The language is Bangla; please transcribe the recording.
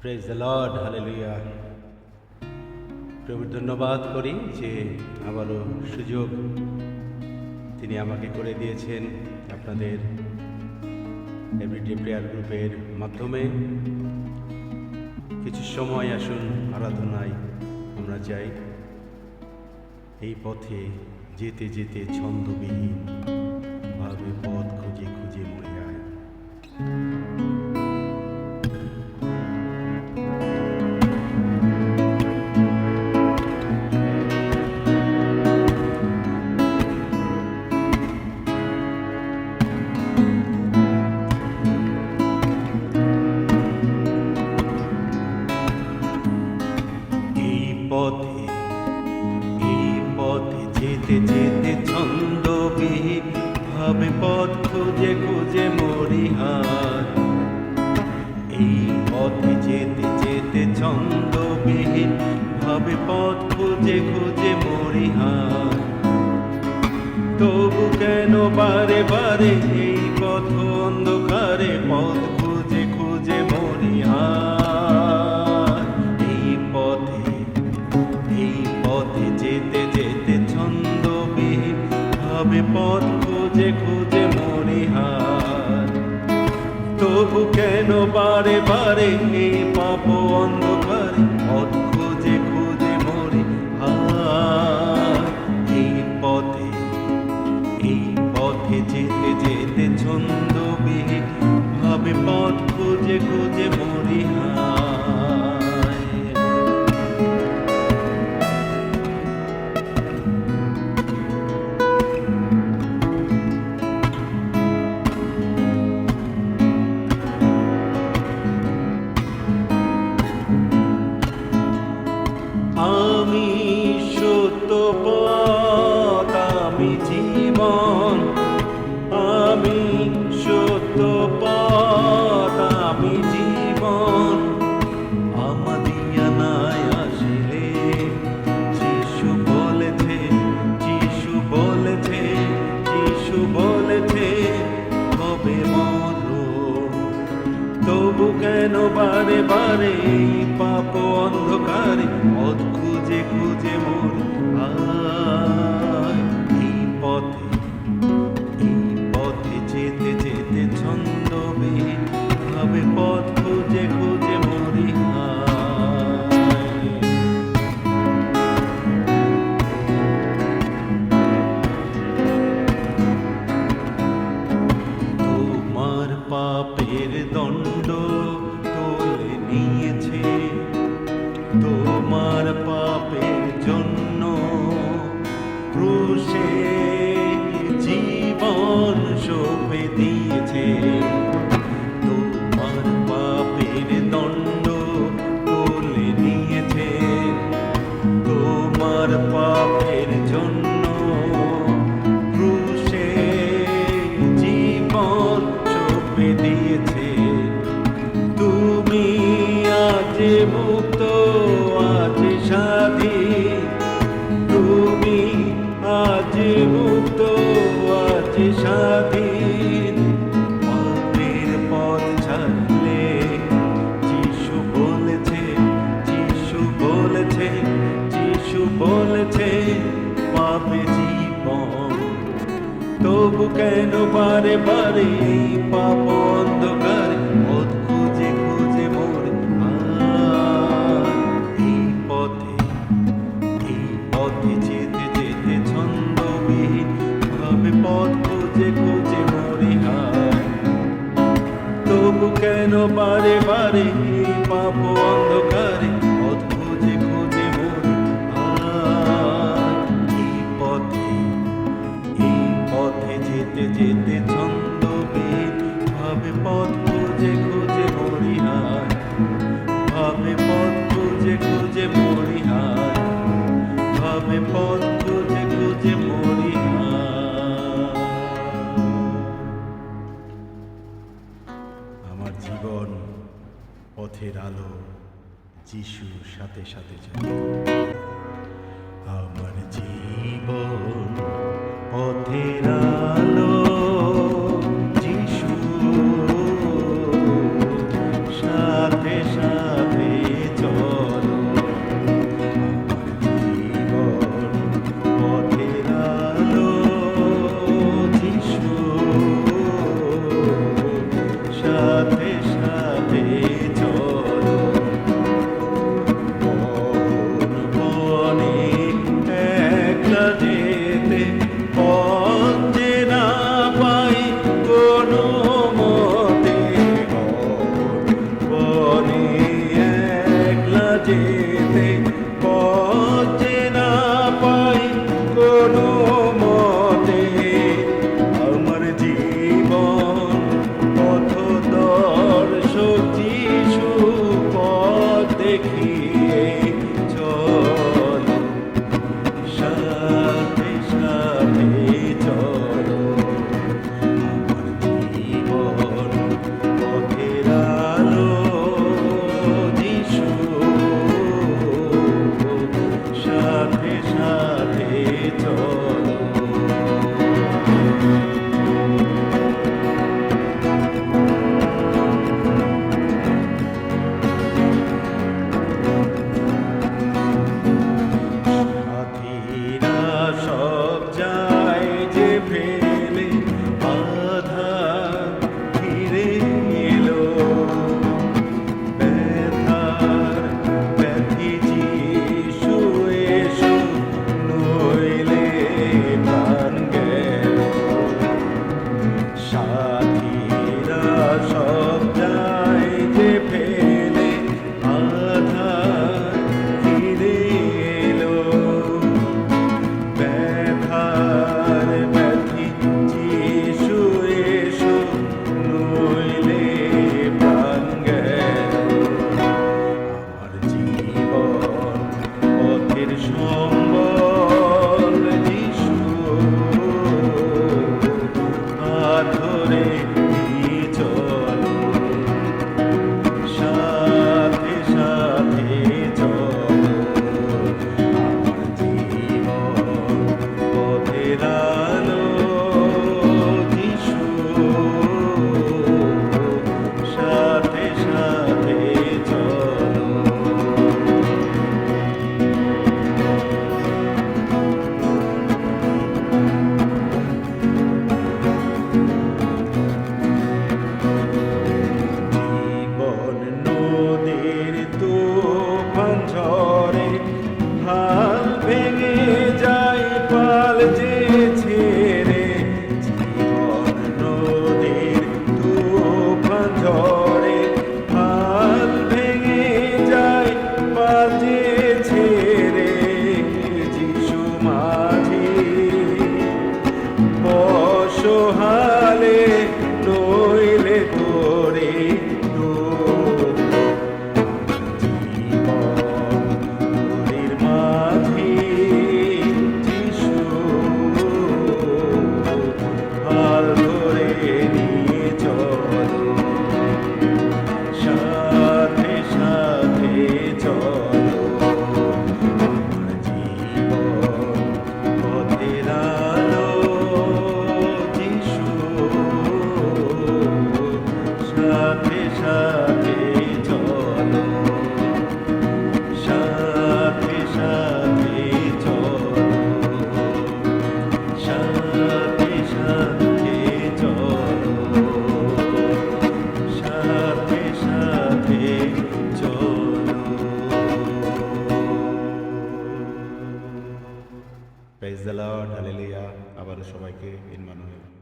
Praise the Lord, hallelujah. প্রভুর ধন্যবাদ করি যে আবারও সুযোগ তিনি আমাকে করে দিয়েছেন আপনাদের এভরিডে প্রেয়ার গ্রুপের মাধ্যমে কিছু সময় আসুন আরাধনায় আমরা যাই। এই পথে যেতে যেতে ছন্দবিহীন ভাবে পথ খুঁজে খুঁজে মরে যায়। যেতে যেতে ছন্দবিহীন ভাবে পথ খুঁজে খুঁজে মরিহার। এই পথে যেতে যেতে ছন্দবিহীন ভাবে পথ খুঁজে খুঁজে মরিহার। তবু কেন বারে বারে এই পথ অন্ধকারে পথ খুঁজে খুঁজে মরিহার। এই পথে যেতে যেতে ছন্দবিহীন ভাবে পথ খুঁজে খুঁজে মরিহার। তবু কেন বারে বারে এই পাপ অন্ধকারে পথ খুঁজে খুঁজে মরিহার। এই পথে যেতে যেতে ছন্দবিহীন ভাবে পথ খুঁজে খুঁজে মরিহার। আমি সত্য পথ, আমি জীবন, আমি সত্য পথ, আমি জীবন। আমাদিয়া নাই আসিলে যিশু বলেছে, যিশু বলেছে, যিশু বলেছে হবে মরণ। তবু কেন বারে বারে পাপ অন্ধকারে পথ খুঁজে খুঁজে মরি। এই পথে যেতে যেতে ছন্দবিহীন ভাবে পথ খুঁজে খুঁজে মরি। তোমার পাপের দণ্ড তুলে নিয়েছে, তোমার পাপের জন্য ক্রুশে জীবন সঁপে দিয়েছে। তোমার পাপের দণ্ড তুলে নিয়েছে, তোমার পাপের জন্য ক্রুশে জীবন সঁপে দিয়েছে। তুমি আজ মুক্ত, আজ স্বাধীন, তুমি আজ মুক্ত, আজ স্বাধীন। পাপের পথ ছাড়লে যিশু বলেছে, যিশু বলেছে, যিশু বলেছে পাবে জীবন। তবু কেন বারে বারে এই পাপ অন্ধকারে পথ খুঁজে খুঁজে মরি। এই পথে যেতে যেতে ছন্দবিহীন ভাবে পথ খুঁজে খুঁজে মরিহার। তবু কেন বারে বারে এই পাপ অন্ধকারে পথ খুঁজে খুঁজে মরি। এই পথে যেতে যেতে ছন্দবিহীন ভাবে পথ খুঁজে খুঁজে মরিহার। ভাবে পথ খুঁজে খুঁজে মরিহার, ভাবে পথ খুঁজে খুঁজে মরিহার। আমার জীবন পথের আলো, যিশুর সাথে সাথে চলে। আমার জীবন পথের আলো, যিশু সাথে সাথে প্রাইজ দ্য লর্ড, হালেলুয়া। আবারও সবাইকে ইন মানুষ